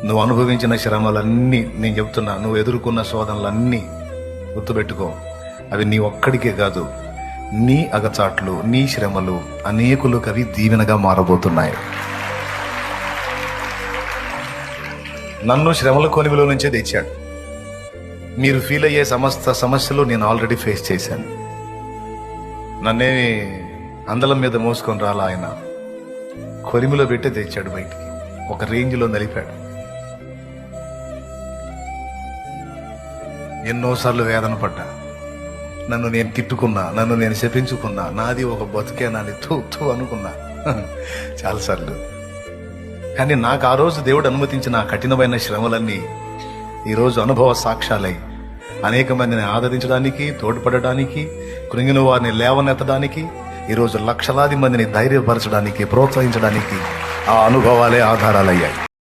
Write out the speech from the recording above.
నువ్వు అనుభవించిన శ్రమలన్నీ, నేను చెప్తున్నా, నువ్వు ఎదుర్కొన్న శోధనలన్నీ గుర్తుపెట్టుకో. అవి నీ ఒక్కడికే కాదు, నీ అగచాట్లు, నీ శ్రమలు అనేకులకు అవి దీవెనగా మారబోతున్నాయి. నన్ను శ్రమల కొనివిలో నుంచే తెచ్చాడు. మీరు ఫీల్ అయ్యే సమస్త సమస్యలు నేను ఆల్రెడీ ఫేస్ చేశాను. నన్నేమి అందలం మీద మోసుకొని రాలా ఆయన, కొలిమిలో పెట్టే తెచ్చాడు బయటికి, ఒక రేంజ్లో నలిపాడు. ఎన్నోసార్లు వేదన పడ్డా, నన్ను నేను తిట్టుకున్నా, నన్ను నేను శపించుకున్నా, నాది ఒక బతుకేనాని తూ అనుకున్నా చాలాసార్లు. కానీ నాకు ఆ రోజు దేవుడు అనుమతించిన ఆ కఠినమైన శ్రమలన్నీ ఈరోజు అనుభవ సాక్ష్యాలై అనేక మందిని ఆదరించడానికి, తోడ్పడడానికి, కృంగిన వారిని లేవనెత్తడానికి, ఈరోజు లక్షలాది మందిని ధైర్యపరచడానికి, ప్రోత్సహించడానికి ఆ అనుభవాలే ఆధారాలయ్యాయి.